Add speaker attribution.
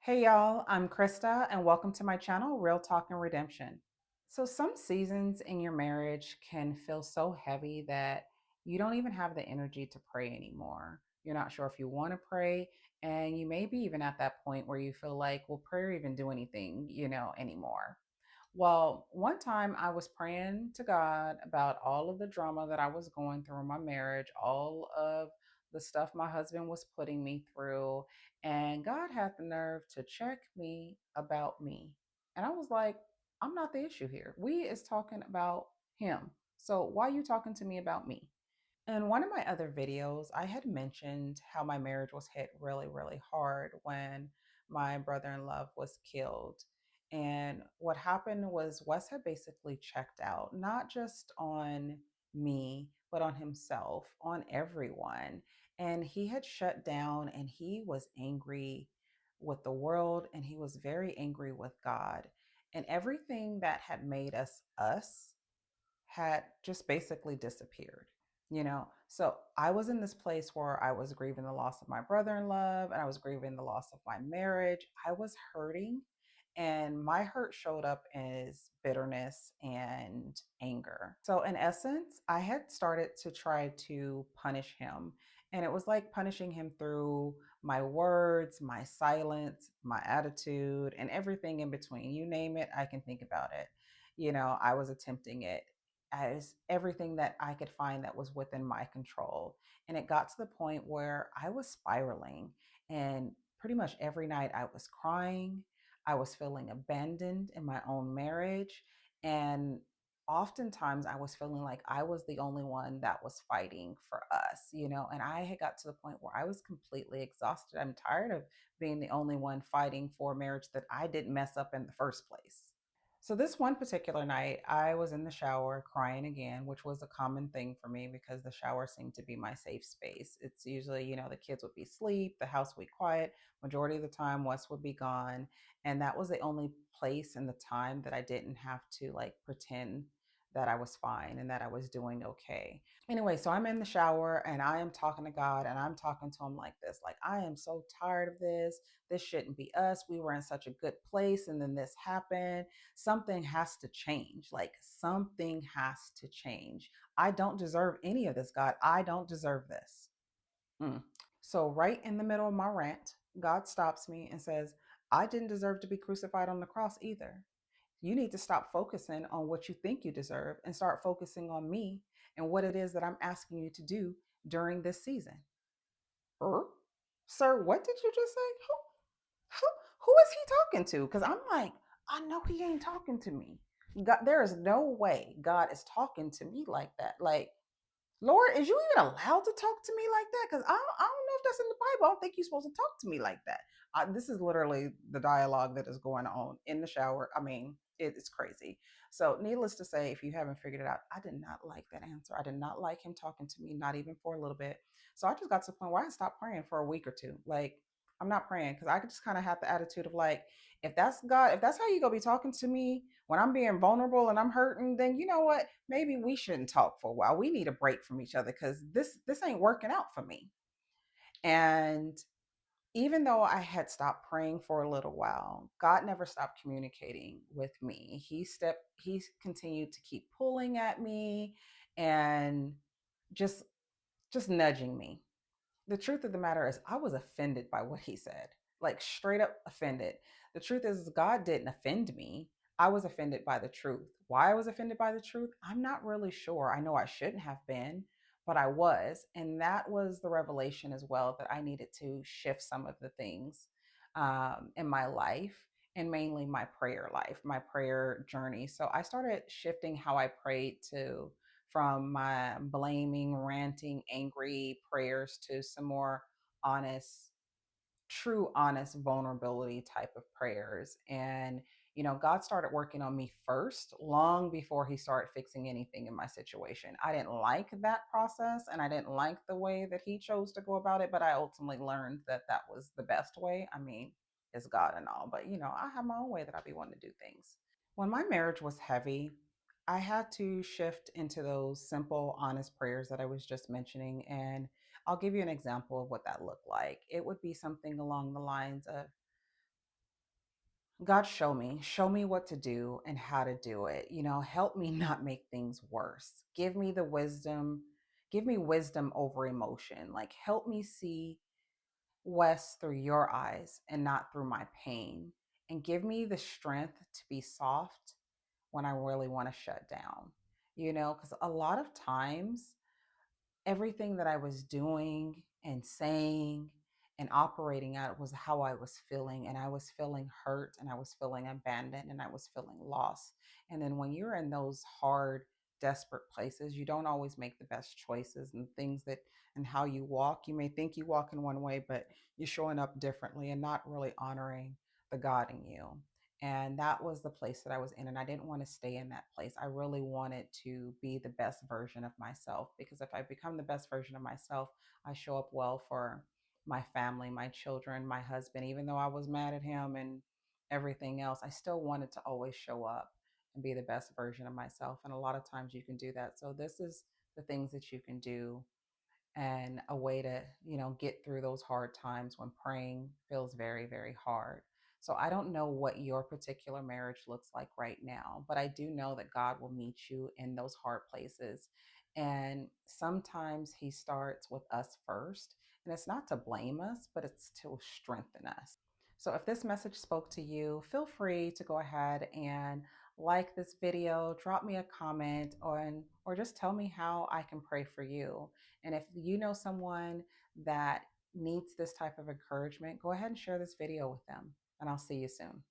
Speaker 1: Hey y'all, I'm Krista and welcome to my channel, Real Talk and Redemption. So, some seasons in your marriage can feel so heavy that you don't even have the energy to pray anymore. You're not sure if you want to pray, and you may be even at that point where you feel like, will prayer even do anything, anymore? Well, one time I was praying to God about all of the drama that I was going through in my marriage, all of the stuff my husband was putting me through, and God had the nerve to check me about me. And I was like, I'm not the issue here. We is talking about him. So why are you talking to me about me? In one of my other videos, I had mentioned how my marriage was hit really, really hard when my brother in law was killed. And what happened was Wes had basically checked out, not just on me, but on himself, on everyone. And he had shut down and he was angry with the world and he was very angry with God. And everything that had made us us had just basically disappeared. So I was in this place where I was grieving the loss of my brother-in-law and I was grieving the loss of my marriage. I was hurting, and my hurt showed up as bitterness and anger. So in essence, I had started to try to punish him, and it was like punishing him through my words, my silence, my attitude, and everything in between. You name it, I can think about it. I was attempting it as everything that I could find that was within my control. And it got to the point where I was spiraling. And pretty much every night I was crying. I was feeling abandoned in my own marriage. And oftentimes I was feeling like I was the only one that was fighting for us. And I had got to the point where I was completely exhausted. I'm tired of being the only one fighting for a marriage that I didn't mess up in the first place. So this one particular night, I was in the shower crying again, which was a common thing for me because the shower seemed to be my safe space. It's usually, the kids would be asleep, the house would be quiet. Majority of the time, Wes would be gone. And that was the only place and the time that I didn't have to like pretend that I was fine and that I was doing okay. Anyway, so I'm in the shower and I am talking to God and I'm talking to him like this, like, I am so tired of this. This shouldn't be us. We were in such a good place and then this happened. Something has to change. Like, something has to change. I don't deserve any of this, God. I don't deserve this. Mm. So, right in the middle of my rant, God stops me and says, I didn't deserve to be crucified on the cross either. You need to stop focusing on what you think you deserve and start focusing on me and what it is that I'm asking you to do during this season. Er? Sir, what did you just say? Who, who is he talking to? Because I'm like, I know he ain't talking to me. God, there is no way God is talking to me like that. Like, Lord, is you even allowed to talk to me like that? Because I don't know if that's in the Bible. I don't think you're supposed to talk to me like that. This is literally the dialogue that is going on in the shower. I mean, it's crazy. So, needless to say, if you haven't figured it out, I did not like that answer. I did not like him talking to me, not even for a little bit. So, I just got to the point where I stopped praying for a week or two. Like, I'm not praying because I could just kind of have the attitude of like, if that's God, if that's how you gonna be talking to me when I'm being vulnerable and I'm hurting, then you know what? Maybe we shouldn't talk for a while. We need a break from each other because this ain't working out for me. And even though I had stopped praying for a little while, God never stopped communicating with me. He continued to keep pulling at me and just just nudging me. The truth of the matter is, I was offended by what he said, like straight up offended. The truth is, God didn't offend me. I was offended by the truth. Why I was offended by the truth, I'm not really sure. I know I shouldn't have been, but I was. And that was the revelation as well, that I needed to shift some of the things in my life, and mainly my prayer life, my prayer journey. So I started shifting how I prayed to from my blaming, ranting, angry prayers to some more honest, true, honest vulnerability type of prayers. And, God started working on me first, long before he started fixing anything in my situation. I didn't like that process and I didn't like the way that he chose to go about it, but I ultimately learned that that was the best way. I mean, it's God and all, but, I have my own way that I be wanting to do things. When my marriage was heavy, I had to shift into those simple, honest prayers that I was just mentioning. And I'll give you an example of what that looked like. It would be something along the lines of, God, show me what to do and how to do it. Help me not make things worse. Give me wisdom over emotion. Like, help me see West through your eyes and not through my pain. And give me the strength to be soft when I really want to shut down. Because a lot of times everything that I was doing and saying and operating out was how I was feeling. And I was feeling hurt and I was feeling abandoned and I was feeling lost. And then when you're in those hard, desperate places, you don't always make the best choices and things that and how you walk. You may think you walk in one way, but you're showing up differently and not really honoring the God in you. And that was the place that I was in. And I didn't want to stay in that place. I really wanted to be the best version of myself because if I become the best version of myself, I show up well for my family, my children, my husband. Even though I was mad at him and everything else, I still wanted to always show up and be the best version of myself. And a lot of times you can do that. So, this is the things that you can do and a way to get through those hard times when praying feels very, very hard. So I don't know what your particular marriage looks like right now, but I do know that God will meet you in those hard places. And sometimes he starts with us first, and it's not to blame us, but it's to strengthen us. So if this message spoke to you, feel free to go ahead and like this video, drop me a comment, or just tell me how I can pray for you. And if you know someone that needs this type of encouragement, go ahead and share this video with them. And I'll see you soon.